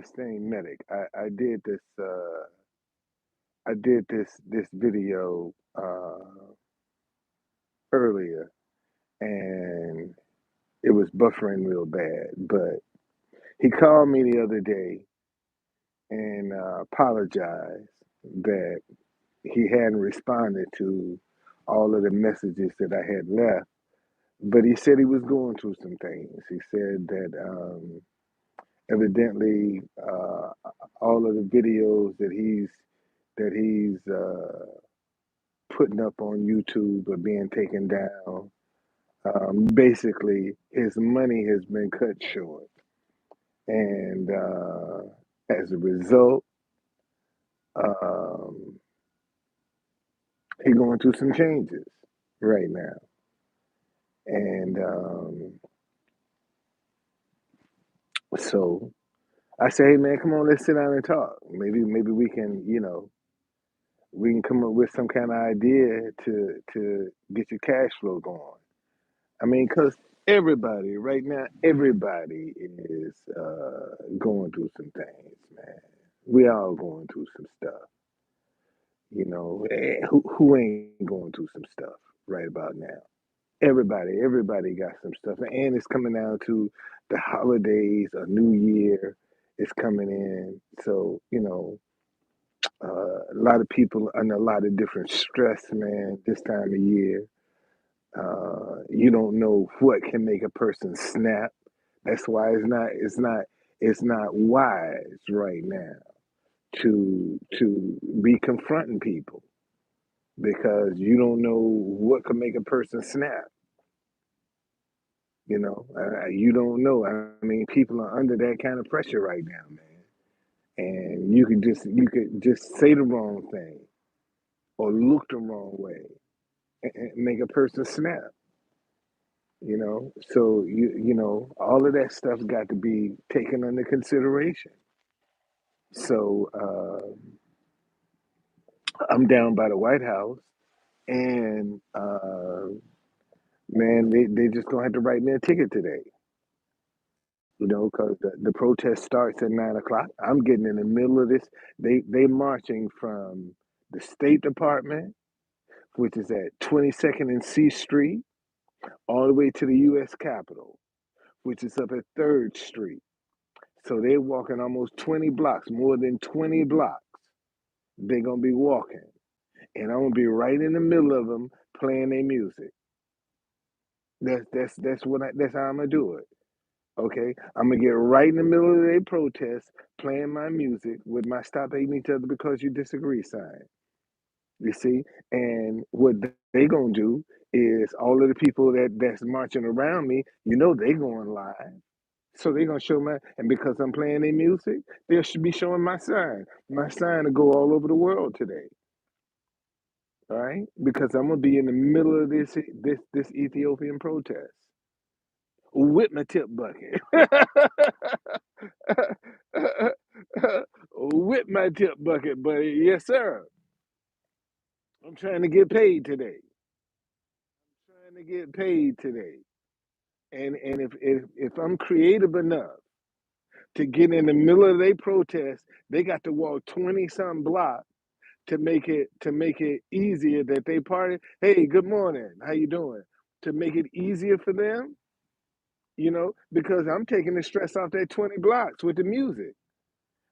Mustang Medic. I did this video earlier, and it was buffering real bad. But he called me the other day and apologized that he hadn't responded to all of the messages that I had left. But he said he was going through some things. He said that evidently all of the videos that he's putting up on YouTube are being taken down. Basically, his money has been cut short, and as a result, um, he's going through some changes right now. And so I say, hey man, come on, let's sit down and talk. Maybe we can, we can come up with some kind of idea to get your cash flow going. I mean, because everybody right now, everybody is going through some things, man. We all going through some stuff, who ain't going through some stuff right about now? Everybody got some stuff, and it's coming down to the holidays, a new year is coming in, so a lot of people under a lot of different stress, man, this time of year. You don't know what can make a person snap. That's why it's not wise right now to be confronting people, because you don't know what can make a person snap. You don't know. I mean, people are under that kind of pressure right now, man. And you could just say the wrong thing or look the wrong way and make a person snap. So all of that stuff's got to be taken under consideration. So I'm down by the White House, and man, they just gonna have to write me a ticket today. Because the protest starts at 9 o'clock. I'm getting in the middle of this. They marching from the State Department, which is at 22nd and C Street, all the way to the U.S. Capitol, which is up at 3rd Street. So they're walking almost 20 blocks, more than 20 blocks. They're gonna be walking, and I'm gonna be right in the middle of them playing their music. That's how I'm gonna do it. Okay, I'm gonna get right in the middle of their protest, playing my music with my "Stop Hating Each Other Because You Disagree" sign. You see, and what they gonna do is all of the people that's marching around me, they going live. So they gonna show and because I'm playing their music, they should be showing my sign. My sign to go all over the world today. All right, because I'm gonna be in the middle of this Ethiopian protest with my tip bucket. With my tip bucket, buddy. Yes, sir. I'm trying to get paid today. Trying to get paid today. And if I'm creative enough to get in the middle of their protest, they got to walk 20 some blocks to make it easier that they party. Hey, good morning. How you doing? To make it easier for them, because I'm taking the stress off that 20 blocks with the music.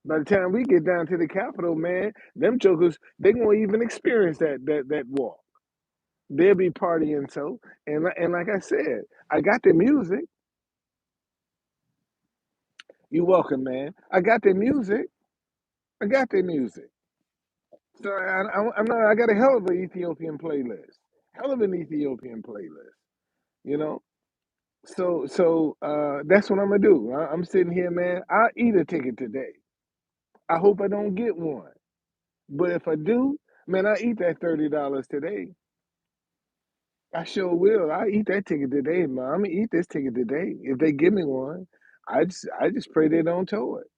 By the time we get down to the Capitol, man, them jokers, they gonna even experience that walk. They'll be partying and like I said, I got the music. You welcome, man. I got the music. I got the music. So I'm not. I got a hell of an Ethiopian playlist. Hell of an Ethiopian playlist. You know. So that's what I'm gonna do. I'm sitting here, man. I'll eat a ticket today. I hope I don't get one, but if I do, man, I eat that $30 today. I sure will. I eat that ticket today, man. I'm gonna eat this ticket today. If they give me one, I just pray they don't tow it,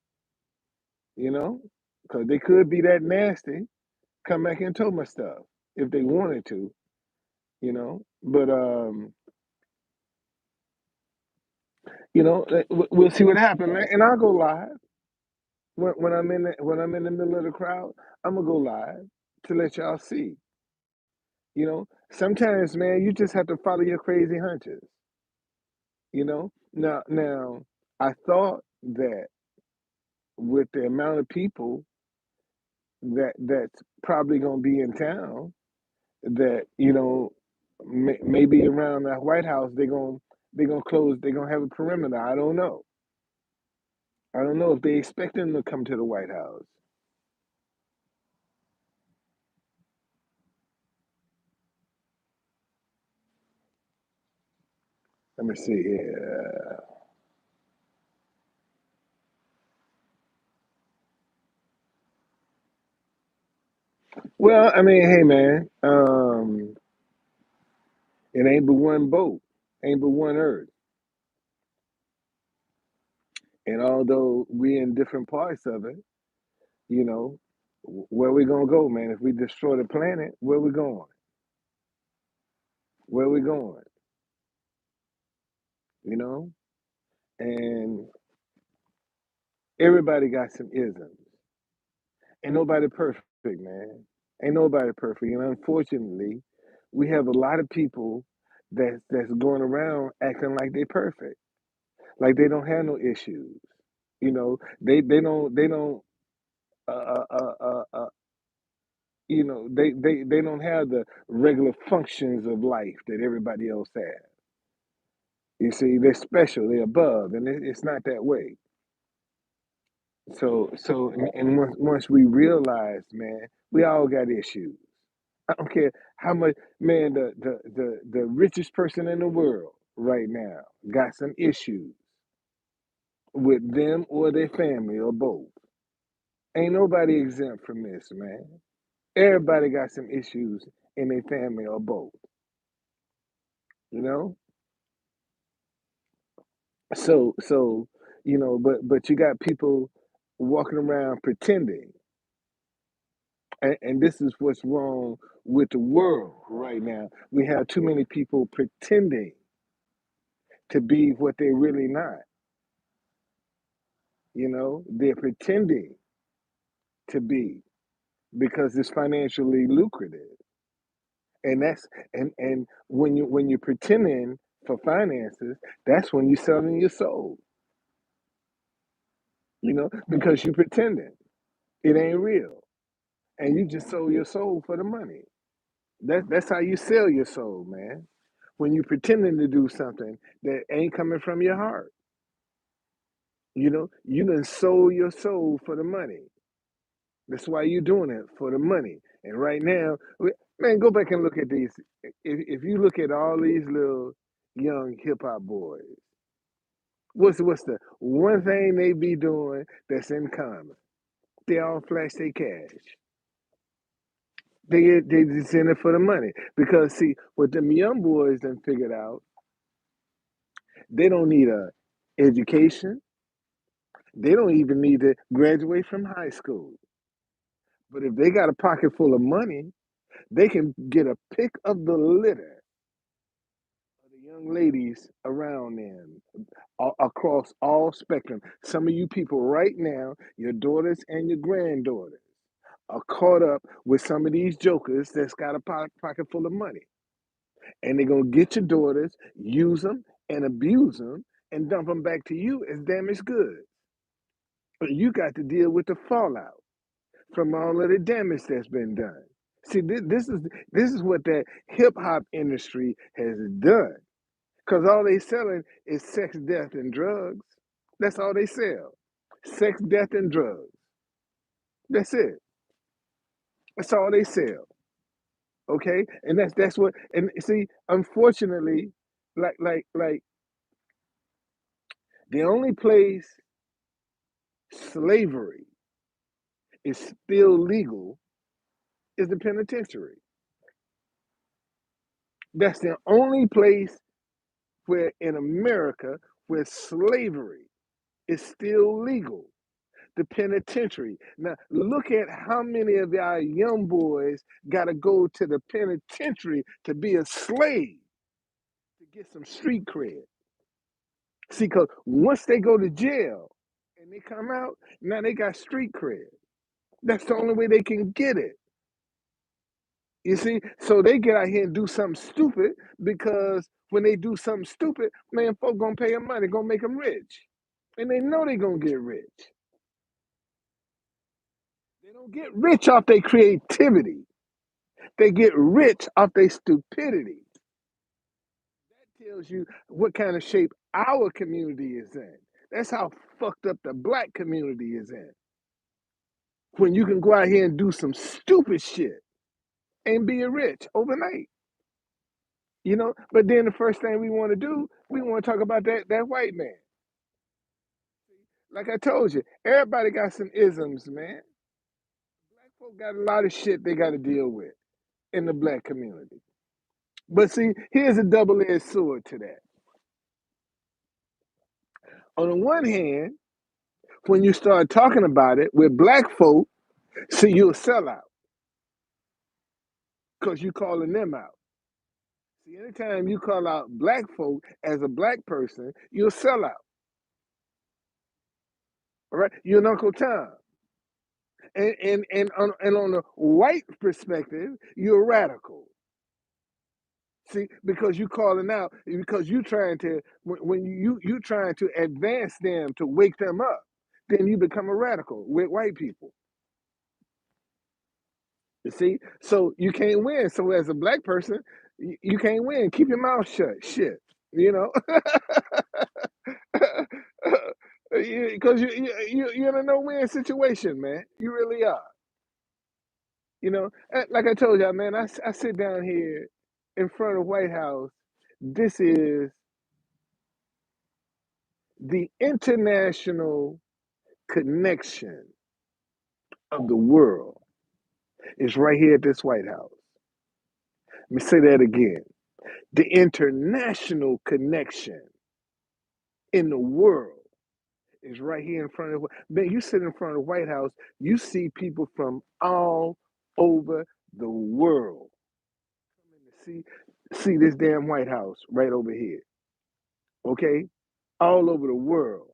you know, because they could be that nasty. Come back and tow my stuff if they wanted to, But we'll see what happens, man. And I'll go live. when I'm in the middle of the crowd, I'm gonna go live to let y'all see. Sometimes, man, you just have to follow your crazy hunches. Now, I thought that with the amount of people that's probably gonna be in town, that maybe around the White House they're gonna close, they're gonna have a perimeter. I don't know. I don't know if they expect them to come to the White House. Let me see here. Well, I mean, hey man, it ain't but one boat, ain't but one earth. And although we in different parts of it, you know, where we gonna go, man? If we destroy the planet, where we going? Where we going? You know? And everybody got some isms. Ain't nobody perfect, man. Ain't nobody perfect. And unfortunately, we have a lot of people that's going around acting like they perfect, like they don't have no issues. They don't uh, uh, uh, uh, uh, they don't have the regular functions of life that everybody else has. You see, they're special, they're above, and it's not that way. And once we realize, man, we all got issues. I don't care how much, man. The richest person in the world right now got some issues with them or their family or both. Ain't nobody exempt from this, man. Everybody got some issues in their family or both. You know, so but you got people walking around pretending, and this is what's wrong with the world right now. We have too many people pretending to be what they're really not. They're pretending to be because it's financially lucrative, and when you're pretending for finances, that's when you're selling your soul. Because you're pretending it ain't real, and you just sold your soul for the money. That's how you sell your soul, man. When you pretending to do something that ain't coming from your heart. You done sold your soul for the money. That's why you're doing it, for the money. And right now, man, go back and look at these. If you look at all these little young hip hop boys, what's the one thing they be doing that's in common? They all flash their cash. They just in it for the money. Because see, what them young boys done figured out, they don't need a education. They don't even need to graduate from high school. But if they got a pocket full of money, they can get a pick of the litter of the young ladies around them, across all spectrum. Some of you people right now, your daughters and your granddaughters, are caught up with some of these jokers that's got a pocket full of money. And they're going to get your daughters, use them, and abuse them, and dump them back to you as damaged goods. But you got to deal with the fallout from all of the damage that's been done. See, this is what that hip hop industry has done. Cause all they selling is sex, death, and drugs. That's all they sell. Sex, death, and drugs. That's it. That's all they sell. Okay, and that's what. And see, unfortunately, like the only place slavery is still legal is the penitentiary. That's the only place where in America where slavery is still legal. The penitentiary. Now, look at how many of our young boys got to go to the penitentiary to be a slave to get some street cred. See, because once they go to jail and They come out, now they got street cred. That's the only way they can get it. You see? So they get out here and do something stupid because when they do something stupid, man, folk gonna pay them money, gonna make them rich. And they know they gonna get rich. They don't get rich off their creativity. They get rich off their stupidity. That tells you what kind of shape our community is in. That's how fucked up the black community is in. When you can go out here and do some stupid shit and be rich overnight. You know, but then the first thing we want to do, we want to talk about that white man. Like I told you, everybody got some isms, man. Black folk got a lot of shit they got to deal with in the black community. But see, here's a double-edged sword to that. On the one hand, when you start talking about it with black folk, see, you'll sell out because you calling them out. See, anytime you call out black folk as a black person, you'll sell out. All right? You're an Uncle Tom. And on the white perspective, you're radical. See, because you calling out, because you trying to when you trying to advance them to wake them up, then you become a radical with white people. You see, so you can't win. So as a black person, you can't win. Keep your mouth shut. Shit, you know, because you're in a no-win situation, man. You really are. You know, like I told y'all, man, I sit down here in front of White House. This is the international connection of the world. Is right here at this White House. Let me say that again. The international connection in the world is right here in front of. Man, you sit in front of the White House, you see people from all over the world. See this damn White House right over here. Okay? All over the world.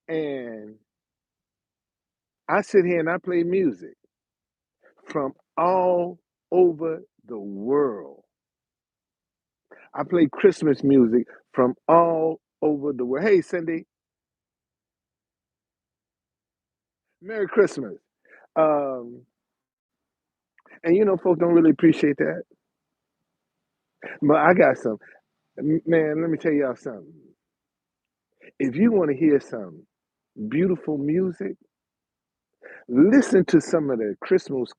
And I sit here and I play music from all over the world. I play Christmas music from all over the world. Hey, Cindy, Merry Christmas. Um, and you know, folks don't really appreciate that. But I got some. Man, let me tell y'all something. If you want to hear some beautiful music, listen to some of the Christmas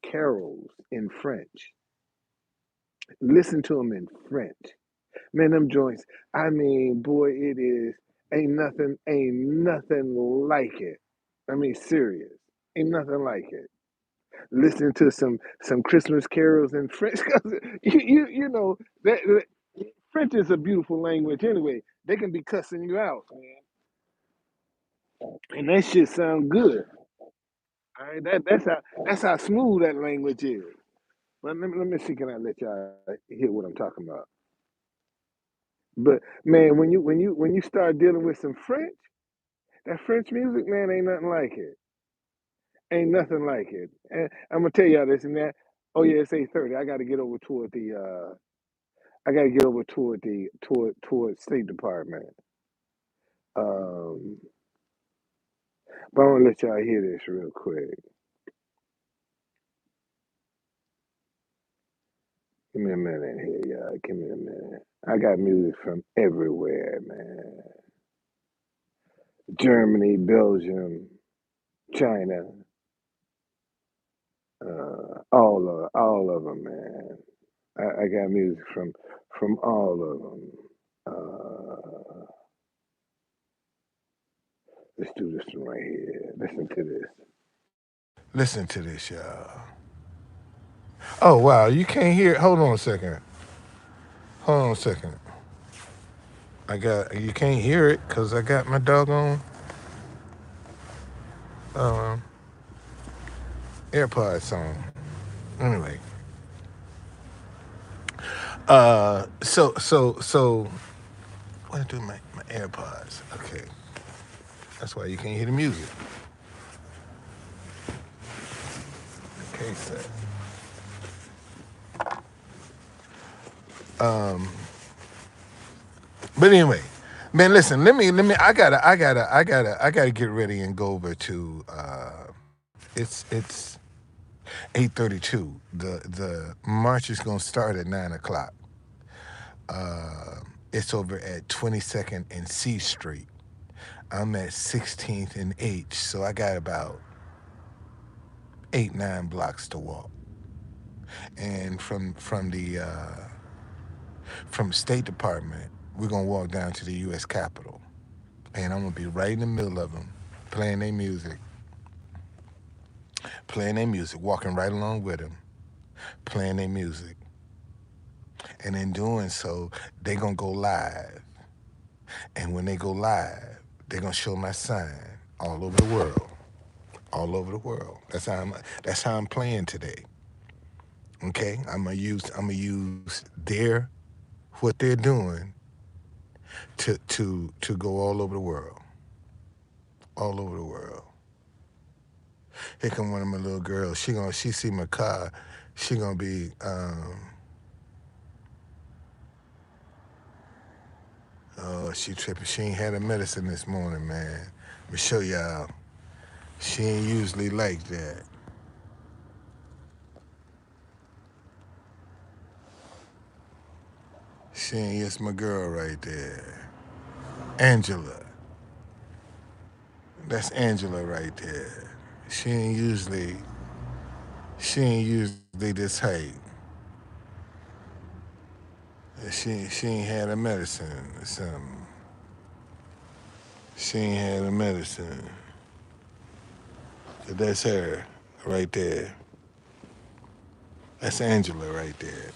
carols in French. Listen to them in French. Man, them joints. I mean, boy, it is ain't nothing like it. I mean, serious. Ain't nothing like it. Listen to some Christmas carols in French because you know that French is a beautiful language anyway. They can be cussing you out, man, and that shit sound good. All right, that's how smooth that language is. But let me see, can I let y'all hear what I'm talking about? But man, when you start dealing with some French, that French music, man, ain't nothing like it. Ain't nothing like it. And I'm gonna tell y'all this and that. Oh yeah, it's 8:30. I got to get over toward the. I got to get over toward State Department. Um, but I want to let y'all hear this real quick. Give me a minute here, y'all. Give me a minute. I got music from everywhere, man. Germany, Belgium, China, all of them, man. I got music from all of them. Let's do this one right here. Listen to this. Listen to this, y'all. Oh wow, you can't hear it. Hold on a second. Hold on a second. You can't hear it because I got my doggone um, AirPods on. Anyway, so What do my AirPods? Okay, that's why you can't hear the music. Okay, sir. But anyway, man, listen. I gotta get ready and go over to. It's 8:32. The march is gonna start at 9 o'clock. It's over at 22nd and C Street. I'm at 16th and H, so I got about 8-9 blocks to walk. And from State Department, we're gonna walk down to the U.S. Capitol, and I'm gonna be right in the middle of them, playing their music, walking right along with them, playing their music, and in doing so, they gonna go live. And when they go live, they're gonna show my sign all over the world, all over the world. That's how I'm playing today. Okay, I'm gonna use what they're doing to go all over the world, all over the world. Here come one of my little girls. She see my car. She gonna be oh, she tripping. She ain't had her medicine this morning, man. Let me show y'all. She ain't usually like that. She ain't. It's my girl right there, Angela. That's Angela right there. She ain't usually. She ain't usually this height. She ain't had her medicine or something. She ain't had her medicine. So that's her right there. That's Angela right there.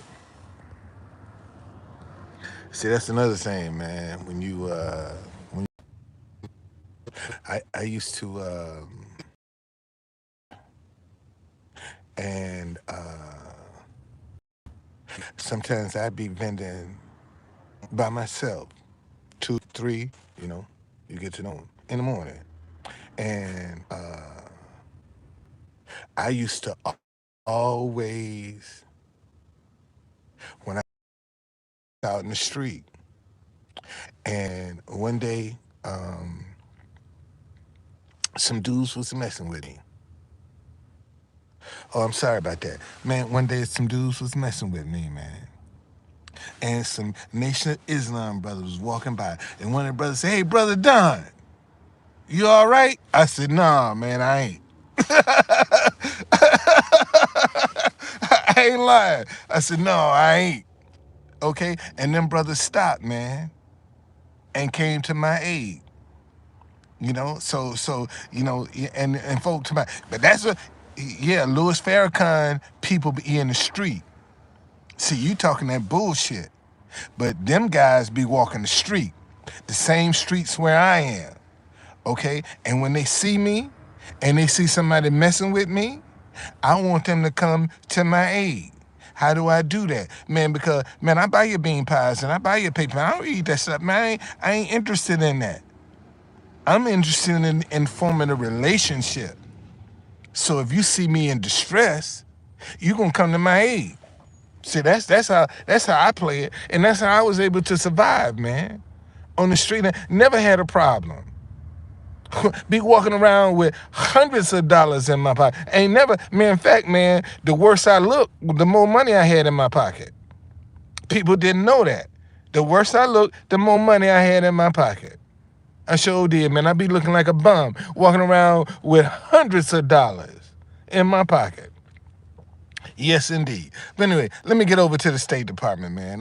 See, that's another thing, man. When I used to and sometimes I'd be vending by myself, 2, 3, you get to know them in the morning, and I used to always when I was out in the street, and one day some dudes was messing with me. Oh, I'm sorry about that. Man, one day some dudes was messing with me, man. And some Nation of Islam brothers was walking by. And one of the brothers said, "Hey, Brother Don, you all right?" I said, "Nah, man, I ain't." I ain't lying. I said, "No, I ain't." Okay? And them brothers stopped, man, and came to my aid. And folk to my, but that's what, yeah, Louis Farrakhan people be in the street. See, you talking that bullshit. But them guys be walking the street, the same streets where I am, okay? And when they see me and they see somebody messing with me, I want them to come to my aid. How do I do that? Man, because, man, I buy your bean pies and I buy your paper. I don't eat that stuff, man. I ain't interested in that. I'm interested in forming a relationship. So if you see me in distress, you gonna come to my aid. See, that's how I play it, and that's how I was able to survive, man. On the street, I never had a problem. Be walking around with hundreds of dollars in my pocket. Ain't never, man. In fact, man, the worse I look, the more money I had in my pocket. People didn't know that. The worse I looked, the more money I had in my pocket. I sure did, man. I be looking like a bum, walking around with hundreds of dollars in my pocket. Yes, indeed. But anyway, let me get over to the State Department, man.